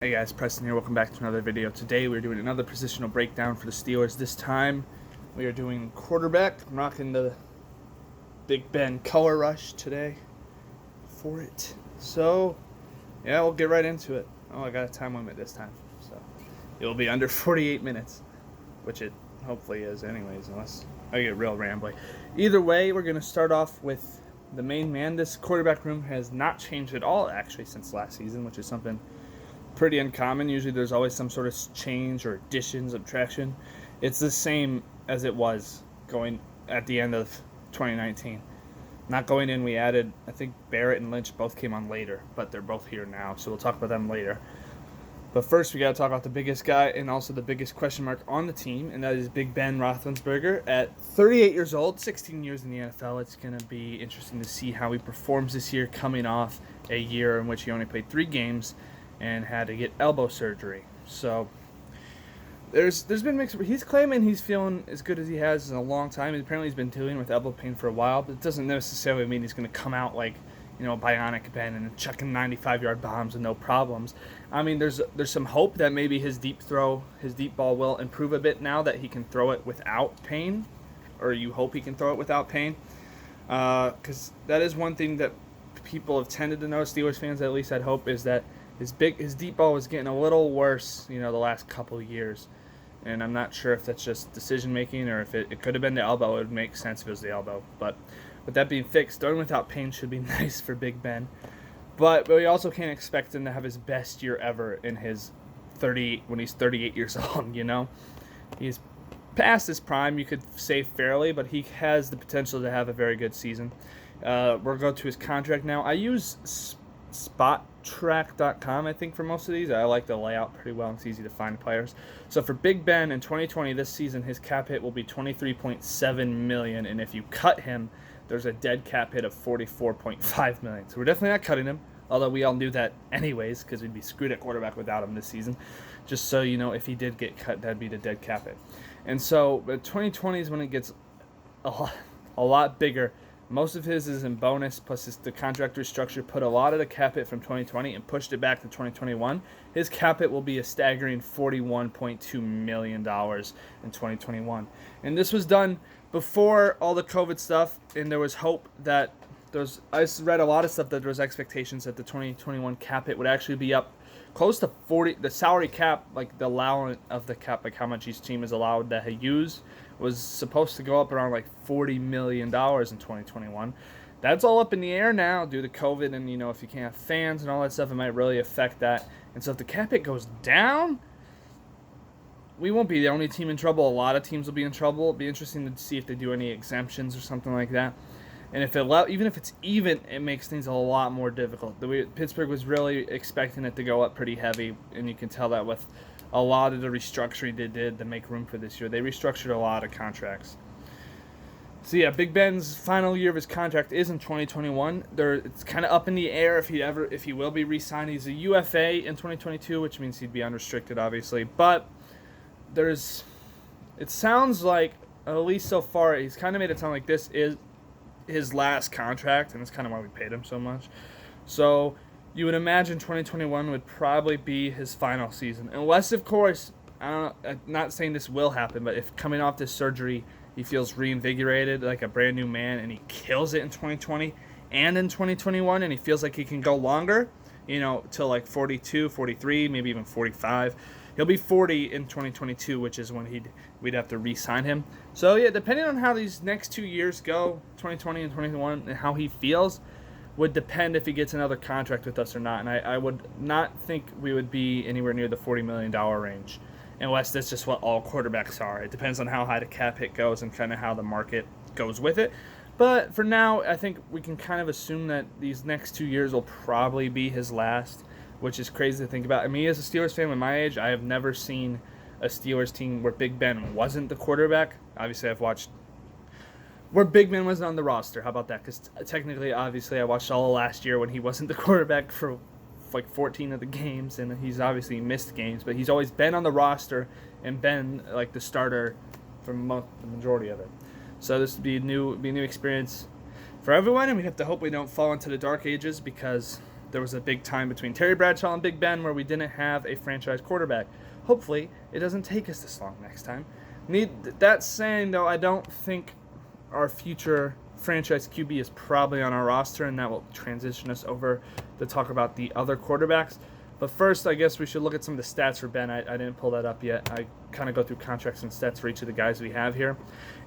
Hey guys, Preston here. Welcome back to another video. Today we're doing another positional breakdown for the Steelers. This time we are doing quarterback. I'm rocking the Big Ben color rush today for it. So, yeah, we'll get right into it. Oh, I got a time limit this time. So, it will be under 48 minutes, which it hopefully is anyways, unless I get real rambly. Either way, we're going to start off with the main man. This quarterback room has not changed at all, actually, since last season, which is something pretty uncommon. Usually there's always some sort of change or addition, subtraction. It's the same as it was going at the end of 2019. Not going in, we added, I think Barrett and Lynch both came on later, but they're both here now, so we'll talk about them later. But first, we got to talk about the biggest guy and also the biggest question mark on the team, and that is Big Ben Roethlisberger. At 38 years old, 16 years in the NFL, it's going to be interesting to see how he performs this year, coming off a year in which he only played 3 games and had to get elbow surgery. So there's been mixed. He's claiming he's feeling as good as he has in a long time. Apparently he's been dealing with elbow pain for a while, but it doesn't necessarily mean he's going to come out like, bionic Ben and chucking 95-yard bombs and no problems. I mean, there's some hope that maybe his deep ball will improve a bit now that he can throw it without pain, or you hope he can throw it without pain, because that is one thing that people have tended to know. Steelers fans at least had hope is that his deep ball was getting a little worse, the last couple of years. And I'm not sure if that's just decision making or if it could have been the elbow. It would make sense if it was the elbow. But with that being fixed, throwing without pain should be nice for Big Ben. But we also can't expect him to have his best year ever in when he's 38 years old, He's past his prime, you could say fairly, but he has the potential to have a very good season. We'll go to his contract now. I use SpotTrack.com, I think, for most of these. I like the layout pretty well. It's easy to find players. So for Big Ben in 2020, this season, his cap hit will be $23.7 million, and if you cut him, there's a dead cap hit of $44.5 million. So we're definitely not cutting him, although we all knew that anyways, because we'd be screwed at quarterback without him this season. Just so you know, if he did get cut, that'd be the dead cap hit. And so, but 2020 is when it gets a lot bigger. Most of his is in bonus, plus the contract restructure put a lot of the cap hit from 2020 and pushed it back to 2021. His cap hit will be a staggering $41.2 million in 2021. And this was done before all the COVID stuff, and there was hope that I read a lot of stuff that there was expectations that the 2021 cap hit would actually be up close to 40. The salary cap, like the allowance of the cap, like how much each team is allowed to use, was supposed to go up around like $40 million in 2021. That's all up in the air now due to COVID, and if you can't have fans and all that stuff, it might really affect that. And so if the cap hit goes down, we won't be the only team in trouble. A lot of teams will be in trouble. It'll be interesting to see if they do any exemptions or something like that. And even if it's even, it makes things a lot more difficult. Pittsburgh was really expecting it to go up pretty heavy, and you can tell that with a lot of the restructuring they did to make room for this year. They restructured a lot of contracts. So yeah, Big Ben's final year of his contract is in 2021. It's kind of up in the air if he will be re-signed. He's a UFA in 2022, which means he'd be unrestricted, obviously. But it sounds like, at least so far, he's kind of made it sound like this is his last contract, and that's kind of why we paid him so much. So you would imagine 2021 would probably be his final season. Unless, of course, I'm not saying this will happen, but if coming off this surgery, he feels reinvigorated, like a brand new man, and he kills it in 2020 and in 2021, and he feels like he can go longer, till like 42, 43, maybe even 45. He'll be 40 in 2022, which is when we'd have to re-sign him. So, yeah, depending on how these next 2 years go, 2020 and 2021, and how he feels, would depend if he gets another contract with us or not. And I would not think we would be anywhere near the $40 million range, unless that's just what all quarterbacks are. It depends on how high the cap hit goes and kind of how the market goes with it. But for now, I think we can kind of assume that these next 2 years will probably be his last, which is crazy to think about. I mean, as a Steelers fan with my age, I have never seen a Steelers team where Big Ben wasn't the quarterback. Obviously, I've watched where Big Ben wasn't on the roster. How about that? Because technically, obviously, I watched all of last year when he wasn't the quarterback for like 14 of the games, and he's obviously missed games, but he's always been on the roster and been like the starter for the majority of it. So this would be a new experience for everyone, and we have to hope we don't fall into the dark ages, because there was a big time between Terry Bradshaw and Big Ben where we didn't have a franchise quarterback. Hopefully, it doesn't take us this long next time. That saying, though, I don't think our future franchise QB is probably on our roster, and that will transition us over to talk about the other quarterbacks. But first, I guess we should look at some of the stats for Ben. I didn't pull that up yet. I kind of go through contracts and stats for each of the guys we have here.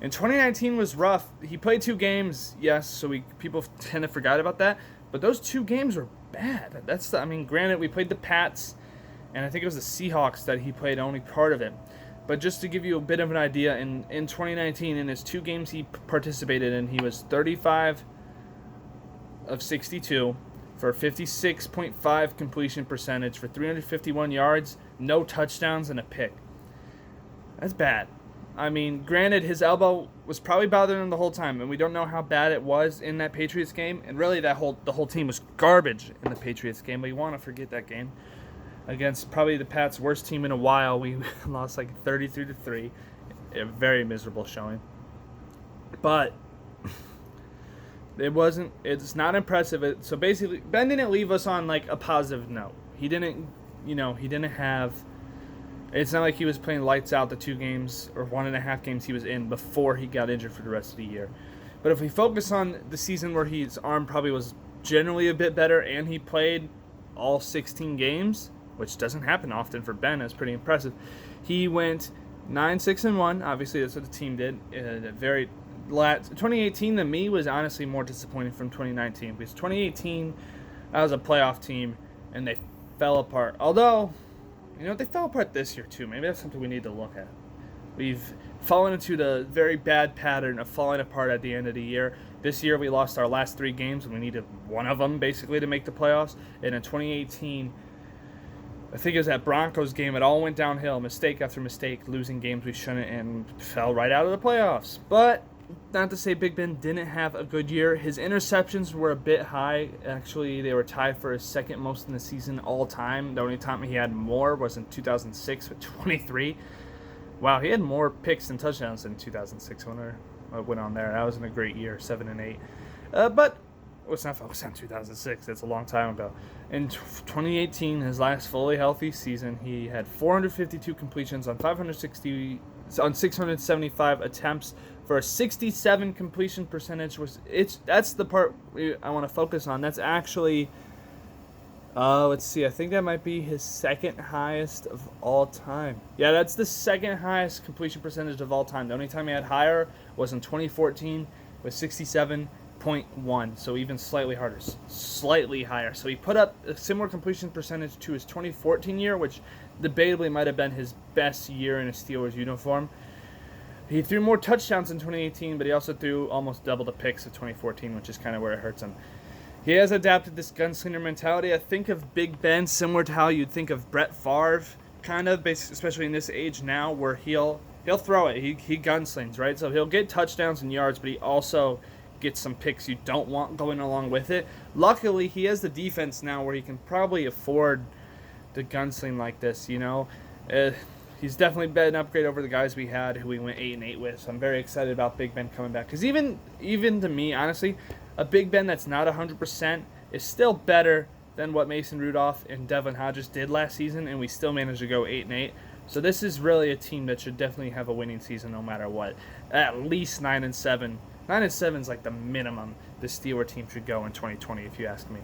And 2019 was rough. He played 2 games, yes, so people tend to forget about that. But those 2 games were bad. Granted, we played the Pats, and I think it was the Seahawks that he played only part of it. But just to give you a bit of an idea, in 2019, in his 2 games he participated in, he was 35 of 62 for 56.5 completion percentage for 351 yards, no touchdowns, and a pick. That's bad. Granted, his elbow was probably bothering him the whole time, and we don't know how bad it was in that Patriots game. And really, the whole team was garbage in the Patriots game, but you want to forget that game. Against probably the Pats' worst team in a while, we lost 33-3. A very miserable showing. But it's not impressive. So basically, Ben didn't leave us on a positive note. He didn't have, it's not like he was playing lights out the 2 games or 1.5 games he was in before he got injured for the rest of the year. But if we focus on the season where his arm probably was generally a bit better and he played all 16 games, which doesn't happen often for Ben, that's pretty impressive. He went 9-6-1. Obviously, that's what the team did. 2018 to me was honestly more disappointing from 2019 because 2018 I was a playoff team and they fell apart. Although, they fell apart this year too. Maybe that's something we need to look at. We've fallen into the very bad pattern of falling apart at the end of the year. This year we lost our last 3 games and we needed one of them basically to make the playoffs. And in 2018, I think it was that Broncos game, it all went downhill, mistake after mistake, losing games we shouldn't, and fell right out of the playoffs. But not to say Big Ben didn't have a good year. His interceptions were a bit high. Actually, they were tied for his second most in the season all time. The only time he had more was in 2006 with 23. Wow, he had more picks and touchdowns in 2006. I wonder what went on there. That wasn't a great year, 7-8. But let's not focus on 2006. That's a long time ago. In 2018, his last fully healthy season, he had 452 completions on 675 attempts for a 67 completion percentage. That's the part I want to focus on. That's actually, let's see, I think that might be his second highest of all time. Yeah, that's the second highest completion percentage of all time. The only time he had higher was in 2014 with 67.1, so even slightly higher. So he put up a similar completion percentage to his 2014 year, which debatably might have been his best year in a Steelers uniform. He threw more touchdowns in 2018, but he also threw almost double the picks of 2014, which is kind of where it hurts him. He has adapted this gunslinger mentality. I think of Big Ben similar to how you'd think of Brett Favre, kind of, especially in this age now, where he'll throw it. He gunslings, right? So he'll get touchdowns and yards, but he also gets some picks you don't want going along with it. Luckily, he has the defense now where he can probably afford to gunsling like this, He's definitely been an upgrade over the guys we had who we went 8-8 with. So I'm very excited about Big Ben coming back. Because even to me, honestly, a Big Ben that's not 100% is still better than what Mason Rudolph and Devlin Hodges did last season, and we still managed to go 8-8. So this is really a team that should definitely have a winning season no matter what. At least 9-7. 9-7 is like the minimum the Steelers team should go in 2020, if you ask me.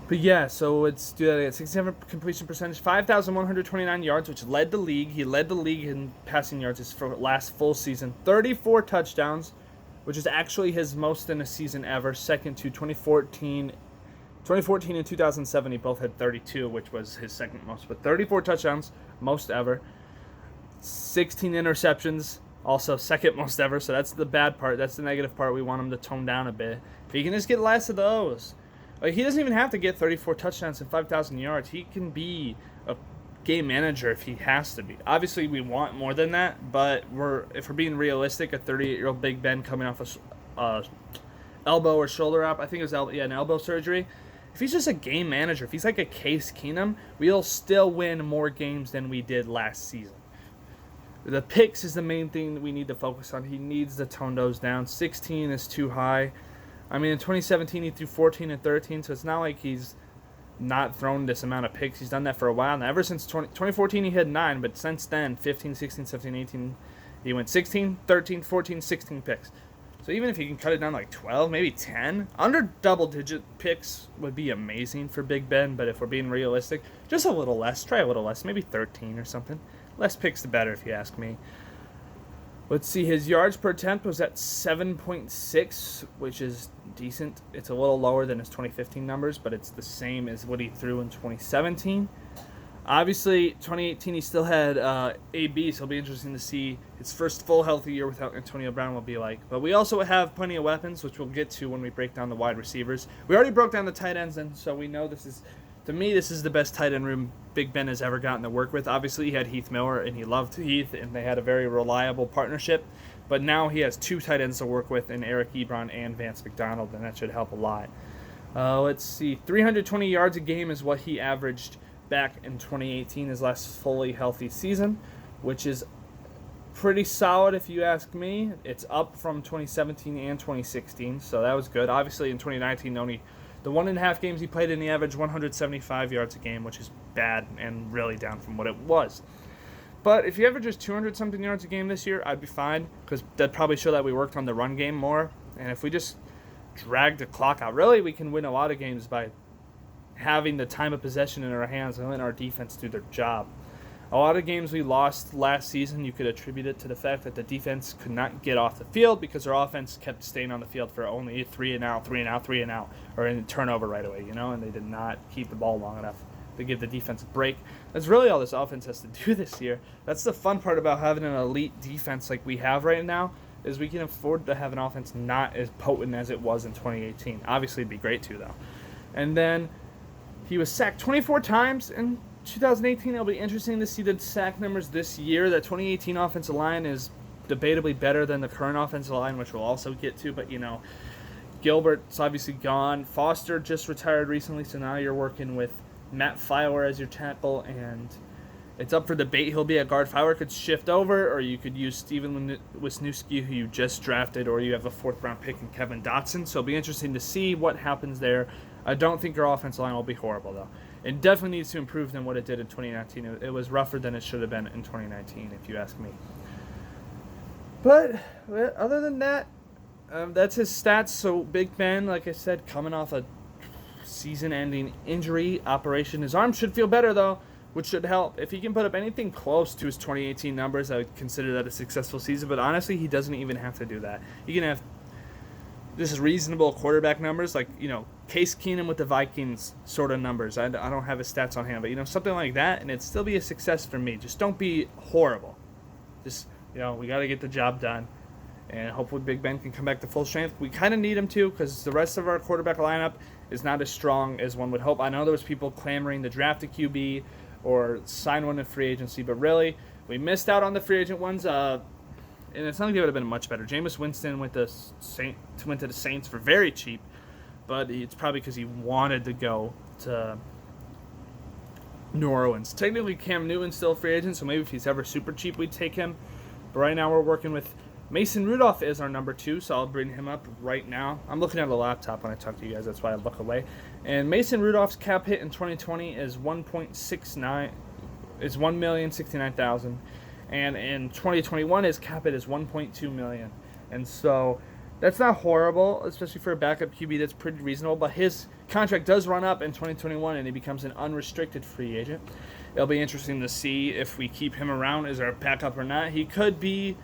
But yeah, so let's do that again. 67 completion percentage, 5,129 yards, which led the league. He led the league in passing yards his last full season. 34 touchdowns, which is actually his most in a season ever. Second to 2014 and 2007, he both had 32, which was his second most. But 34 touchdowns, most ever. 16 interceptions, also second most ever. So that's the bad part. That's the negative part. We want him to tone down a bit. If he can just get less of those. He doesn't even have to get 34 touchdowns and 5,000 yards. He can be a game manager if he has to be. Obviously, we want more than that, but if we're being realistic, a 38-year-old Big Ben coming off a elbow or shoulder op, I think it was an elbow surgery. If he's just a game manager, if he's like a Case Keenum, we'll still win more games than we did last season. The picks is the main thing that we need to focus on. He needs to tone those down. 16 is too high. In 2017, he threw 14 and 13, so it's not like he's not thrown this amount of picks. He's done that for a while. And ever since 2014, he had 9, but since then, 15, 16, 17, 18, he went 16, 13, 14, 16 picks. So even if you can cut it down like 12, maybe 10, under double-digit picks would be amazing for Big Ben. But if we're being realistic, just a little less. Try a little less, maybe 13 or something. Less picks the better, if you ask me. Let's see, his yards per attempt was at 7.6, which is decent. It's a little lower than his 2015 numbers, but it's the same as what he threw in 2017. Obviously, 2018 he still had AB, so it'll be interesting to see his first full healthy year without Antonio Brown will be like. But we also have plenty of weapons, which we'll get to when we break down the wide receivers. We already broke down the tight ends, and so we know this is, to me, this is the best tight end room Big Ben has ever gotten to work with. Obviously, he had Heath Miller, and he loved Heath, and they had a very reliable partnership. But now he has 2 tight ends to work with in Eric Ebron and Vance McDonald, and that should help a lot. Let's see. 320 yards a game is what he averaged back in 2018, his last fully healthy season, which is pretty solid if you ask me. It's up from 2017 and 2016, so that was good. Obviously, in 2019, only the 1.5 games he played in, he averaged 175 yards a game, which is bad and really down from what it was. But if he averages 200-something yards a game this year, I'd be fine, because that'd probably show that we worked on the run game more. And if we just drag the clock out, really, we can win a lot of games by having the time of possession in our hands and letting our defense do their job. A lot of games we lost last season, you could attribute it to the fact that the defense could not get off the field because our offense kept staying on the field for only 3 and out, or in turnover right away, and they did not keep the ball long enough to give the defense a break. That's really all this offense has to do this year. That's the fun part about having an elite defense like we have right now, is we can afford to have an offense not as potent as it was in 2018. Obviously, it'd be great too, though. And then he was sacked 24 times in 2018. It'll be interesting to see the sack numbers this year. The 2018 offensive line is debatably better than the current offensive line, which we'll also get to. But, Gilbert's obviously gone. Foster just retired recently, so now you're working with Matt Fowler as your tackle, and it's up for debate. He'll be a guard. Fowler could shift over, or you could use Steven Wisniewski, who you just drafted, or you have a 4th-round pick in Kevin Dotson. So it'll be interesting to see what happens there. I don't think our offensive line will be horrible, though. It definitely needs to improve than what it did in 2019. It was rougher than it should have been in 2019, if you ask me. But other than that, that's his stats. So Big Ben, like I said, coming off a season-ending injury operation. His arm should feel better, though, which should help. If he can put up anything close to his 2018 numbers, I would consider that a successful season. But honestly, he doesn't even have to do that. He can have just reasonable quarterback numbers, like, Case Keenum with the Vikings sort of numbers. I don't have his stats on hand, but, something like that, and it'd still be a success for me. Just don't be horrible. Just, we got to get the job done, and hopefully Big Ben can come back to full strength. We kind of need him to, because the rest of our quarterback lineup is not as strong as one would hope. I know there was people clamoring to draft a QB or sign one in free agency, but really, we missed out on the free agent ones. And it's not like it would have been much better. Jameis Winston went to the Saints for very cheap, but it's probably because he wanted to go to New Orleans. Technically, Cam Newton's still a free agent, so maybe if he's ever super cheap, we'd take him. But right now, we're working with Mason Rudolph is our number 2, so I'll bring him up right now. I'm looking at a laptop when I talk to you guys, that's why I look away. And Mason Rudolph's cap hit in 2020 is $1,069,000. And in 2021, his cap hit is $1.2 million. And so that's not horrible, especially for a backup QB. That's pretty reasonable. But his contract does run up in 2021, and he becomes an unrestricted free agent. It'll be interesting to see if we keep him around as our backup or not. He could be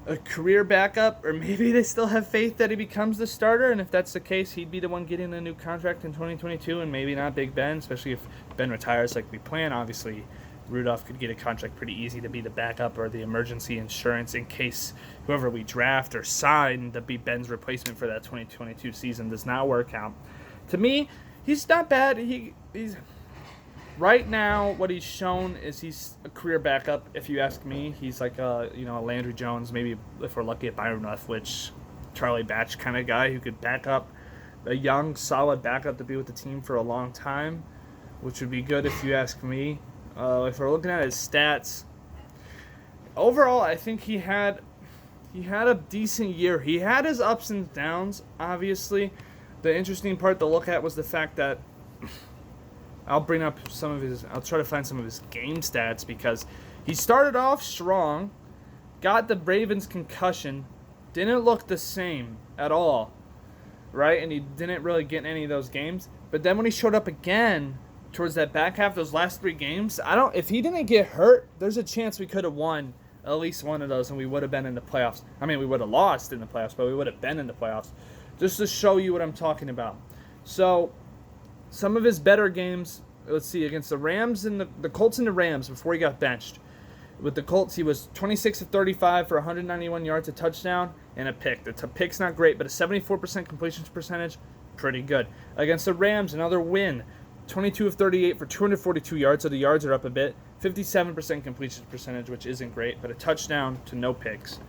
a career backup, or maybe they still have faith that he becomes the starter. And if that's the case, he'd be the one getting a new contract in 2022, and maybe not Big Ben, especially if Ben retires like we plan. Obviously, Rudolph could get a contract pretty easy to be the backup or the emergency insurance in case whoever we draft or sign to be Ben's replacement for that 2022 season does not work out. To me, he's not bad. He's right now, what he's shown is he's a career backup. If you ask me, he's like a Landry Jones, maybe if we're lucky at Byron Leftwich, Charlie Batch kind of guy who could back up a young, solid backup to be with the team for a long time, which would be good if you ask me. If we're looking at his stats, overall, I think he had a decent year. He had his ups and downs, obviously. The interesting part to look at was the fact that I'll bring up some of his. I'll try to find some of his game stats because he started off strong, got the Ravens concussion, didn't look the same at all, right? And he didn't really get any of those games. But then when he showed up again towards that back half, those last 3 games, if he didn't get hurt, there's a chance we could have won at least one of those and we would have been in the playoffs. I mean, we would have lost in the playoffs, but we would have been in the playoffs. Just to show you what I'm talking about. So, some of his better games, let's see, against the Rams and the Colts and the Rams before he got benched. With the Colts, he was 26 of 35 for 191 yards, a touchdown, and a pick. The pick's not great, but a 74% completion percentage, pretty good. Against the Rams, another win. 22 of 38 for 242 yards, so the yards are up a bit. 57% completion percentage, which isn't great, but a touchdown to no picks.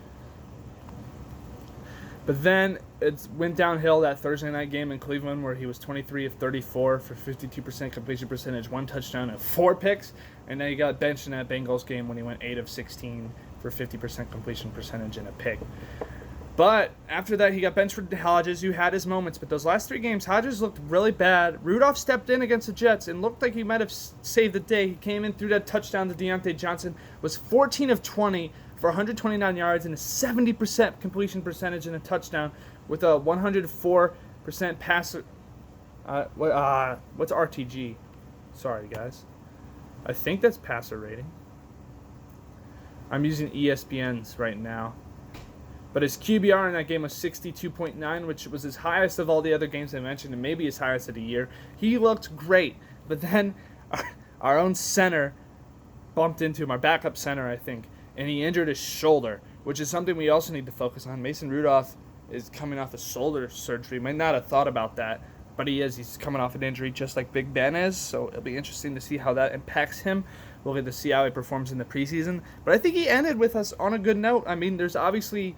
But then it went downhill that Thursday night game in Cleveland where he was 23 of 34 for 52% completion percentage, 1 touchdown and 4 picks. And then he got benched in that Bengals game when he went 8 of 16 for 50% completion percentage and a pick. But after that, he got benched for Hodges, who had his moments. But those last 3 games, Hodges looked really bad. Rudolph stepped in against the Jets and looked like he might have saved the day. He came in, threw that touchdown to Deante Johnson, was 14 of 20 for 129 yards and a 70% completion percentage and a touchdown with a 104% passer. What's RTG? Sorry, guys. I think that's passer rating. I'm using ESPN's right now. But his QBR in that game was 62.9, which was his highest of all the other games I mentioned, and maybe his highest of the year. He looked great, but then our own center bumped into him, our backup center, I think, and he injured his shoulder, which is something we also need to focus on. Mason Rudolph is coming off a shoulder surgery. Might not have thought about that, but he is. He's coming off an injury just like Big Ben is, so it'll be interesting to see how that impacts him. We'll get to see how he performs in the preseason. But I think he ended with us on a good note. I mean, there's obviously...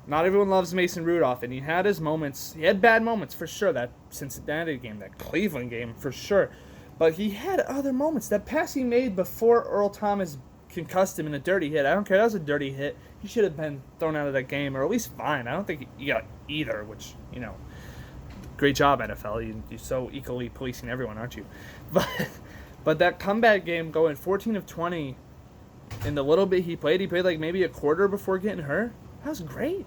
Not everyone loves Mason Rudolph, and he had his moments. He had bad moments, for sure. That Cincinnati game, that Cleveland game, for sure. But he had other moments. That pass he made before Earl Thomas concussed him in a dirty hit. I don't care. That was a dirty hit. He should have been thrown out of that game, or at least fined. I don't think he got either, which, great job, NFL. You're so equally policing everyone, aren't you? But that comeback game going 14 of 20, in the little bit he played like maybe a quarter before getting hurt. That was great.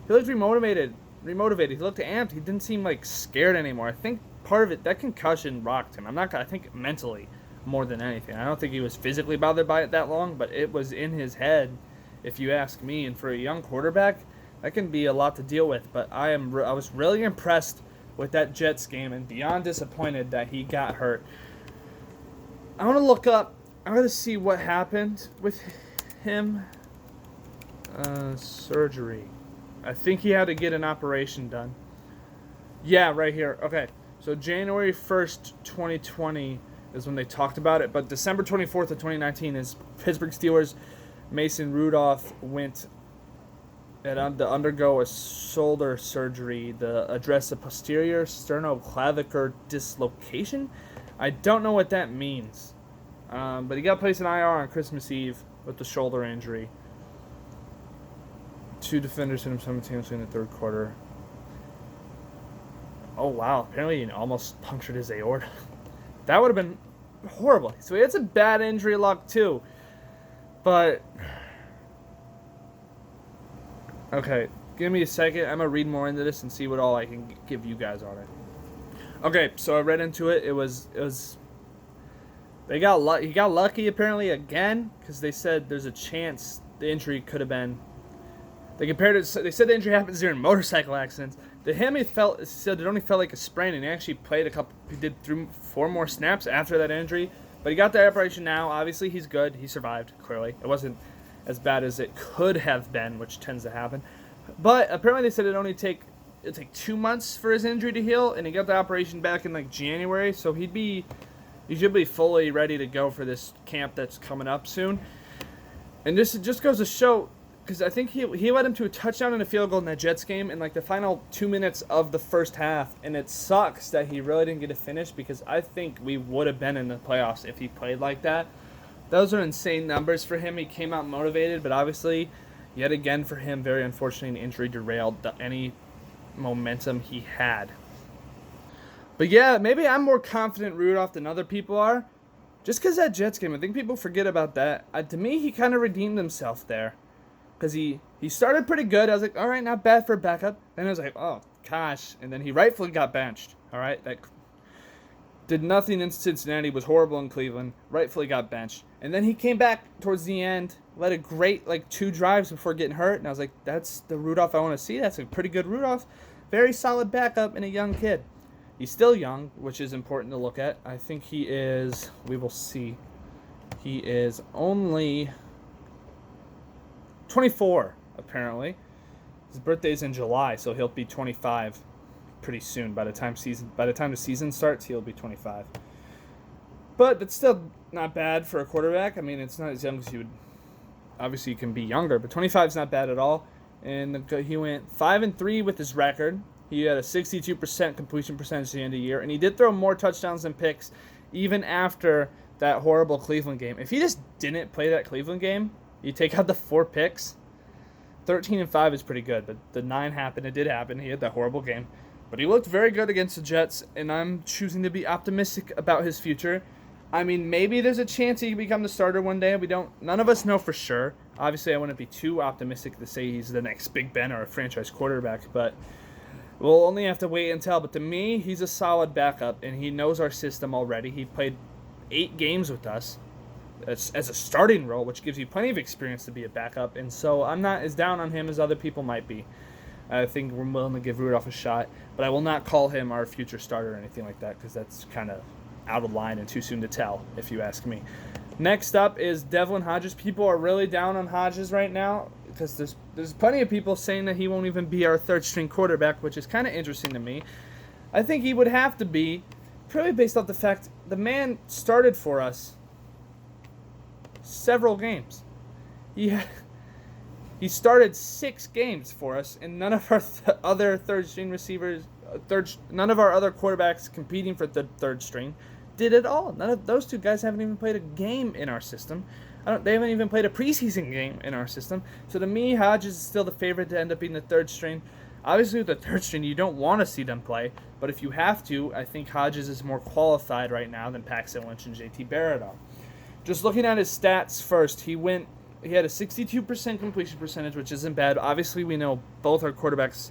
He looked remotivated. He looked amped. He didn't seem like scared anymore. I think part of it, that concussion rocked him. I think mentally more than anything. I don't think he was physically bothered by it that long, but it was in his head, if you ask me. And for a young quarterback, that can be a lot to deal with. But I was really impressed with that Jets game and beyond disappointed that he got hurt. I want to look up. I want to see what happened with him. Surgery. I think he had to get an operation done. Yeah, right here. Okay. So January 1st, 2020 is when they talked about it. But December 24th of 2019 is Pittsburgh Steelers. Mason Rudolph went and to undergo a shoulder surgery. The address a posterior sternoclavicular dislocation. I don't know what that means. But he got placed in IR on Christmas Eve with the shoulder injury. 2 defenders hit him simultaneously in the third quarter. Oh, wow. Apparently he almost punctured his aorta. That would have been horrible. So he had some bad injury luck, too. But... Okay, give me a second. I'm going to read more into this and see what all I can give you guys on it. Okay, so I read into it. It was... He got lucky, apparently, again, because they said there's a chance the injury could have been... They said the injury happens during motorcycle accidents. To him, it only felt like a sprain, and he actually played he did 4 more snaps after that injury. But he got the operation now. Obviously, he's good. He survived, clearly. It wasn't as bad as it could have been, which tends to happen. But apparently they said it'd take 2 months for his injury to heal, and he got the operation back in January, so he should be fully ready to go for this camp that's coming up soon. And this just goes to show, because I think he led him to a touchdown and a field goal in that Jets game in the final 2 minutes of the first half, and it sucks that he really didn't get to finish because I think we would have been in the playoffs if he played like that. Those are insane numbers for him. He came out motivated, but obviously, yet again for him, very unfortunately, an injury derailed any momentum he had. But yeah, maybe I'm more confident Rudolph than other people are. Just because that Jets game, I think people forget about that. To me, he kind of redeemed himself there. Because he started pretty good. I was like, all right, not bad for a backup. Then I was like, oh, gosh. And then he rightfully got benched. All right, that did nothing in Cincinnati, was horrible in Cleveland, rightfully got benched. And then he came back towards the end, led a great, 2 drives before getting hurt. And I was like, that's the Rudolph I want to see. That's a pretty good Rudolph. Very solid backup and a young kid. He's still young, which is important to look at. I think he is, we will see, he is only 24, apparently. His birthday's in July, so he'll be 25 pretty soon. By the time the season starts, he'll be 25. But that's still not bad for a quarterback. I mean, it's not as young as you would. Obviously, you can be younger, but 25 is not bad at all. And he went 5-3 with his record. He had a 62% completion percentage at the end of the year, and he did throw more touchdowns than picks, even after that horrible Cleveland game. If he just didn't play that Cleveland game, you take out the 4 picks. 13-5 is pretty good, but the 9 happened. It did happen. He had that horrible game. But he looked very good against the Jets, and I'm choosing to be optimistic about his future. I mean, maybe there's a chance he can become the starter one day. None of us know for sure. Obviously, I wouldn't be too optimistic to say he's the next Big Ben or a franchise quarterback, but we'll only have to wait and tell. But to me, he's a solid backup, and he knows our system already. He played 8 games with us as a starting role, which gives you plenty of experience to be a backup. And so I'm not as down on him as other people might be. I think we're willing to give Rudolph a shot, but I will not call him our future starter or anything like that, because that's kind of out of line and too soon to tell, if you ask me. Next up is Devlin Hodges. People are really down on Hodges right now because there's plenty of people saying that he won't even be our third-string quarterback, which is kind of interesting to me. I think he would have to be, probably based off the fact the man started for us several games. He started 6 games for us, and none of our other third-string receivers, none of our other quarterbacks competing for the third string did at all. None of those 2 guys haven't even played a game in our system. They haven't even played a preseason game in our system. So to me, Hodges is still the favorite to end up being the third string. Obviously, with the third string, you don't want to see them play, but if you have to, I think Hodges is more qualified right now than Paxton Lynch and JT Barrett are. Just looking at his stats first, he had a 62% completion percentage, which isn't bad. Obviously, we know both our quarterbacks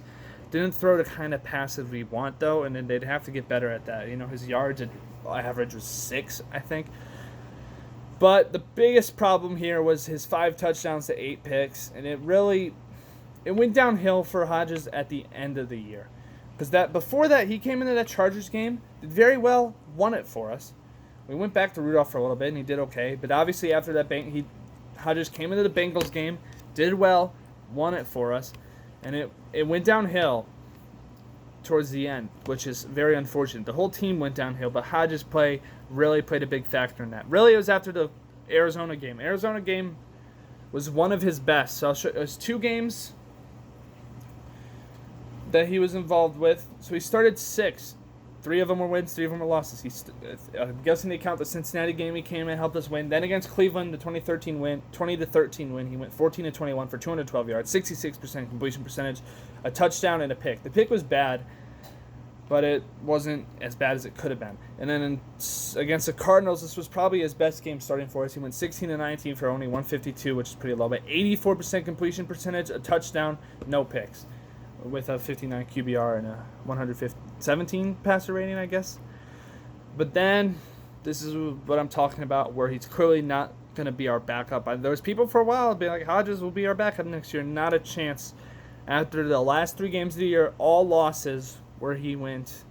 didn't throw the kind of passes we want, though, and then they'd have to get better at that. His yards average was 6, I think. But the biggest problem here was his 5 touchdowns to 8 picks, and it went downhill for Hodges at the end of the year. Because before that, he came into that Chargers game, did very well, won it for us. We went back to Rudolph for a little bit, and he did okay. But obviously, after that, Hodges came into the Bengals game, did well, won it for us, and it went downhill towards the end, which is very unfortunate. The whole team went downhill, but Hodges' play really played a big factor in that. Really, it was after the Arizona game. Arizona game was one of his best. So it was 2 games that he was involved with. So he started 6. 3 of them were wins, 3 of them were losses. I'm guessing they count the Cincinnati game he came and helped us win. Then against Cleveland, the 20-13 win, he went 14-21 for 212 yards, 66% completion percentage, a touchdown and a pick. The pick was bad, but it wasn't as bad as it could have been. And then against the Cardinals, this was probably his best game starting for us. He went 16-19 for only 152, which is pretty low, but 84% completion percentage, a touchdown, no picks, with a 59 QBR and a 117 passer rating, I guess. But then, this is what I'm talking about, where he's clearly not going to be our backup. There was people for a while being like, Hodges will be our backup next year. Not a chance. After the last 3 games of the year, all losses, where he went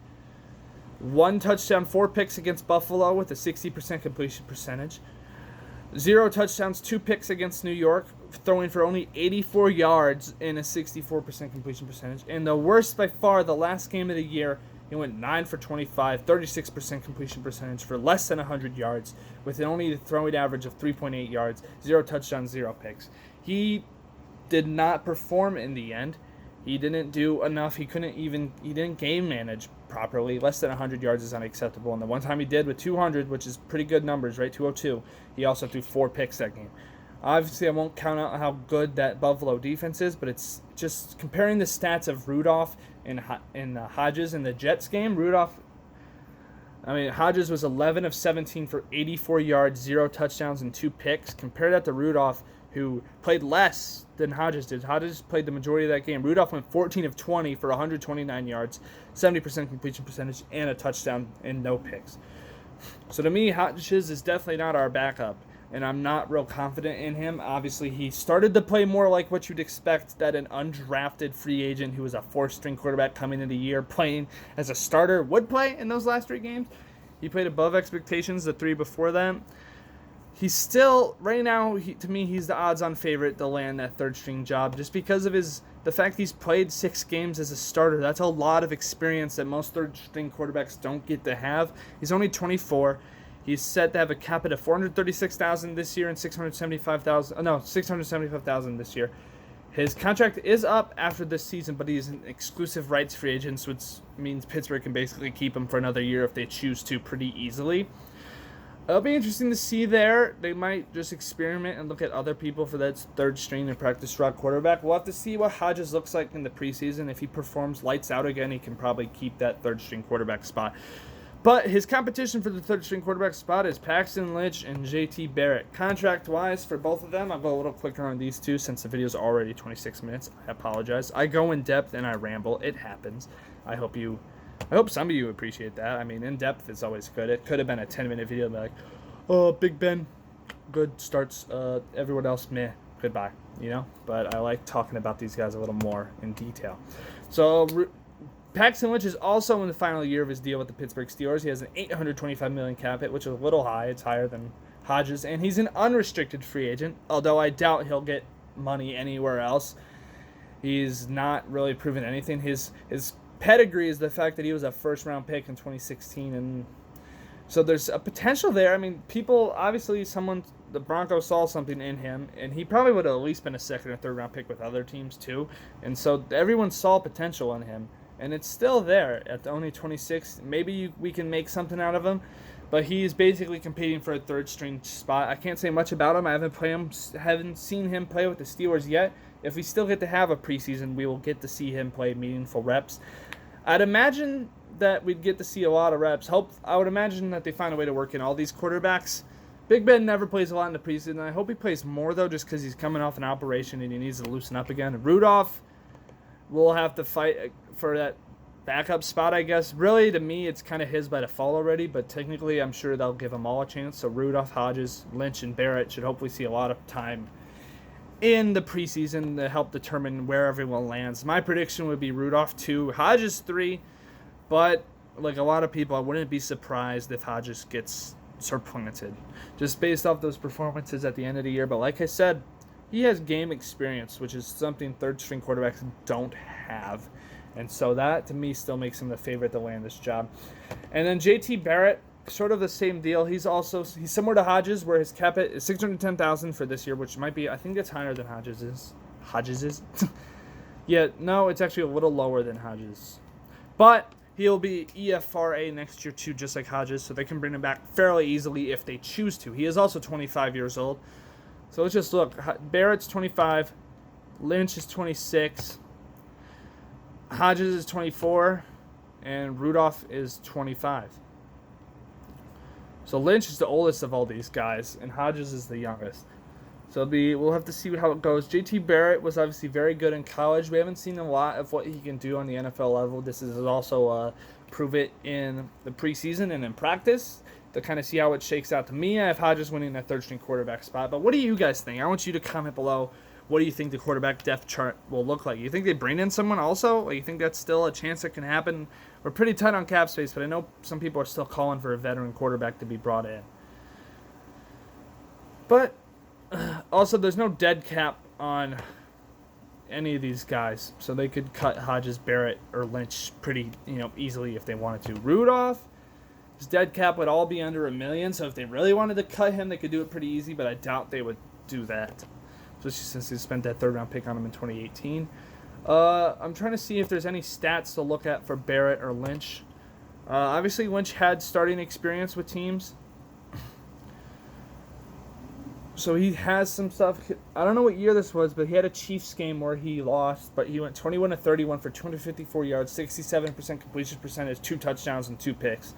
1 touchdown, 4 picks against Buffalo with a 60% completion percentage. 0 touchdowns, 2 picks against New York, throwing for only 84 yards and a 64% completion percentage. And the worst by far, the last game of the year, he went 9 for 25, 36% completion percentage for less than 100 yards, with only a throwing average of 3.8 yards, 0 touchdowns, 0 picks. He did not perform in the end. He didn't do enough. He didn't game manage properly. Less than 100 yards is unacceptable. And the one time he did with 200, which is pretty good numbers, right? 202, he also threw 4 picks that game. Obviously, I won't count out how good that Buffalo defense is, but it's just comparing the stats of Rudolph and Hodges in the Jets game. Rudolph I mean, Hodges was 11 of 17 for 84 yards, 0 touchdowns, and 2 picks. Compare that to Rudolph, who played less than Hodges did. Hodges played the majority of that game. Rudolph went 14 of 20 for 129 yards, 70% completion percentage, and a touchdown and no picks. So to me, Hodges is definitely not our backup, and I'm not real confident in him. Obviously, he started to play more like what you'd expect that an undrafted free agent who was a fourth-string quarterback coming into the year playing as a starter would play in those last 3 games. He played above expectations the 3 before that. He's still, right now, to me, he's the odds-on favorite to land that third-string job just because of the fact he's played 6 games as a starter. That's a lot of experience that most third-string quarterbacks don't get to have. He's only 24. He's set to have a cap hit of $436,000 this year and $675,000 this year. His contract is up after this season, but he's an exclusive rights free agent, which means Pittsburgh can basically keep him for another year if they choose to pretty easily. It'll be interesting to see there. They might just experiment and look at other people for that third string and practice squad quarterback. We'll have to see what Hodges looks like in the preseason. If he performs lights out again, he can probably keep that third string quarterback spot. But his competition for the third-string quarterback spot is Paxton Lynch and JT Barrett. Contract-wise, for both of them, I'll go a little quicker on these two since the video is already 26 minutes. I apologize. I go in depth and I ramble. It happens. I hope some of you appreciate that. I mean, in depth is always good. It could have been a 10-minute video, like, oh, Big Ben, good starts. Everyone else, meh, goodbye. But I like talking about these guys a little more in detail. So Paxton Lynch is also in the final year of his deal with the Pittsburgh Steelers. He has an $825 million cap hit, which is a little high. It's higher than Hodges, and he's an unrestricted free agent, although I doubt he'll get money anywhere else. He's not really proven anything. His pedigree is the fact that he was a first-round pick in 2016, and so there's a potential there. I mean, the Broncos saw something in him, and he probably would have at least been a second or third-round pick with other teams too, and so everyone saw potential in him. And it's still there at only 26. Maybe we can make something out of him. But he's basically competing for a third-string spot. I can't say much about him. I haven't seen him play with the Steelers yet. If we still get to have a preseason, we will get to see him play meaningful reps. I'd imagine that we'd get to see a lot of reps. I would imagine that they find a way to work in all these quarterbacks. Big Ben never plays a lot in the preseason. I hope he plays more, though, just because he's coming off an operation and he needs to loosen up again. Rudolph will have to fight for that backup spot, I guess. Really, to me, it's kind of his by default already, but technically I'm sure they'll give them all a chance. So Rudolph, Hodges, Lynch, and Barrett should hopefully see a lot of time in the preseason to help determine where everyone lands. My prediction would be Rudolph 2, Hodges 3, but like a lot of people, I wouldn't be surprised if Hodges gets supplanted just based off those performances at the end of the year. But like I said, he has game experience, which is something third-string quarterbacks don't have. And so that, to me, still makes him the favorite to land this job. And then JT Barrett, sort of the same deal. He's similar to Hodges, where his cap hit is $610,000 for this year, which might be, I think that's higher than Hodges is. Hodges is? Yeah, no, it's actually a little lower than Hodges. But he'll be EFRA next year, too, just like Hodges, so they can bring him back fairly easily if they choose to. He is also 25 years old. So let's just look. Barrett's 25. Lynch is 26. Hodges is 24. And Rudolph is 25. So Lynch is the oldest of all these guys, and Hodges is the youngest. So we'll have to see how it goes. JT Barrett was obviously very good in college. We haven't seen a lot of what he can do on the NFL level. This is also prove it in the preseason and in practice to kind of see how it shakes out. To me, I have Hodges winning that third-string quarterback spot. But what do you guys think? I want you to comment below. What do you think the quarterback depth chart will look like? You think they bring in someone also? Or you think that's still a chance that can happen? We're pretty tight on cap space, but I know some people are still calling for a veteran quarterback to be brought in. But also, there's no dead cap on any of these guys, so they could cut Hodges, Barrett, or Lynch pretty easily if they wanted to. Rudolph, his dead cap would all be under $1 million, so if they really wanted to cut him, they could do it pretty easy, but I doubt they would do that, especially since they spent that third-round pick on him in 2018. I'm trying to see if there's any stats to look at for Barrett or Lynch. Obviously, Lynch had starting experience with teams, so he has some stuff. I don't know what year this was, but he had a Chiefs game where he lost, but he went 21-31 for 254 yards, 67% completion percentage, 2 touchdowns, and 2 picks.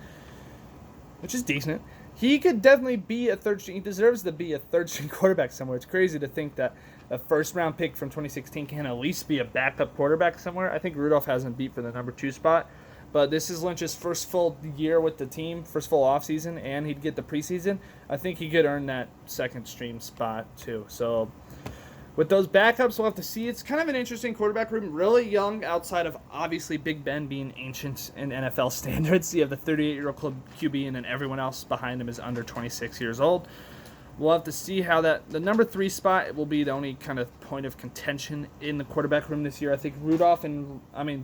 which is decent. He could definitely be a third string. He deserves to be a third string quarterback somewhere. It's crazy to think that a first round pick from 2016 can at least be a backup quarterback somewhere. I think Rudolph has him beat for the number 2 spot. But this is Lynch's first full year with the team, first full offseason, and he'd get the preseason. I think he could earn that second stream spot too. So with those backups, we'll have to see. It's kind of an interesting quarterback room. Really young outside of obviously Big Ben being ancient in NFL standards. You have the 38-year-old QB, and then everyone else behind him is under 26 years old. We'll have to see how the number 3 spot will be the only kind of point of contention in the quarterback room this year. I think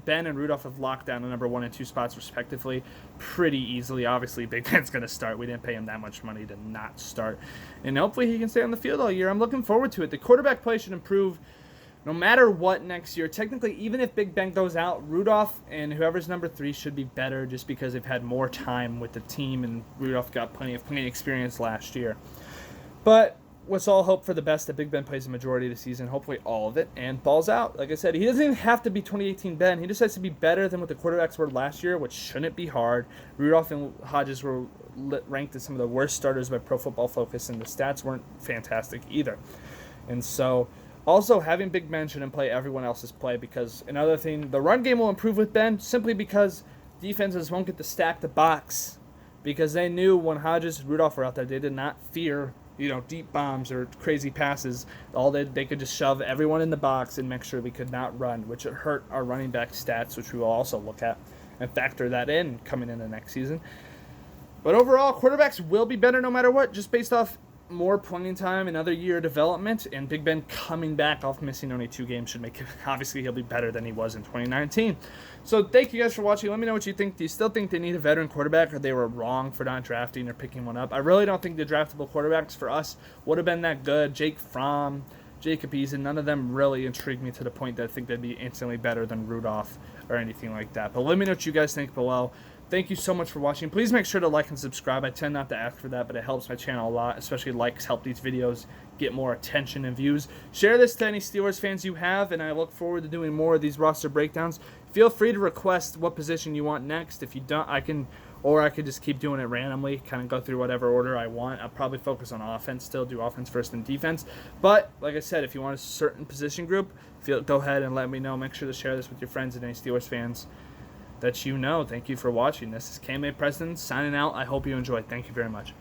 Ben and Rudolph have locked down the number 1 and 2 spots respectively pretty easily. Obviously, Big Ben's going to start. We didn't pay him that much money to not start. And hopefully he can stay on the field all year. I'm looking forward to it. The quarterback play should improve no matter what next year. Technically, even if Big Ben goes out, Rudolph and whoever's number 3 should be better just because they've had more time with the team, and Rudolph got plenty of experience last year. But let's all hope for the best that Big Ben plays the majority of the season, hopefully all of it, and balls out. Like I said, he doesn't even have to be 2018 Ben. He just has to be better than what the quarterbacks were last year, which shouldn't be hard. Rudolph and Hodges were ranked as some of the worst starters by Pro Football Focus, and the stats weren't fantastic either. And so also having Big Ben shouldn't play everyone else's play, because another thing, the run game will improve with Ben simply because defenses won't get to stack the box, because they knew when Hodges and Rudolph were out there, they did not fear deep bombs or crazy passes. They could just shove everyone in the box and make sure we could not run, which would hurt our running back stats, which we will also look at and factor that in coming in the next season. But overall, quarterbacks will be better no matter what, just based off more playing time, another year of development, and Big Ben coming back off missing only 2 games should make him, obviously he'll be better than he was in 2019. So thank you guys for watching. Let me know what you think. Do you still think they need a veteran quarterback, or they were wrong for not drafting or picking one up? I really don't think the draftable quarterbacks for us would have been that good. Jake Fromm, Jacob Eason, none of them really intrigued me to the point that I think they'd be instantly better than Rudolph or anything like that. But let me know what you guys think below. Thank you so much for watching. Please make sure to like and subscribe. I tend not to ask for that, but it helps my channel a lot. Especially likes help these videos get more attention and views. Share this to any Steelers fans you have, and I look forward to doing more of these roster breakdowns. Feel free to request what position you want next. If you don't, I could just keep doing it randomly, kind of go through whatever order I want. I'll probably focus on offense still, do offense first and defense. But like I said, if you want a certain position group, go ahead and let me know. Make sure to share this with your friends and any Steelers fans that you know. Thank you for watching. This is KMA President signing out. I hope you enjoyed. Thank you very much.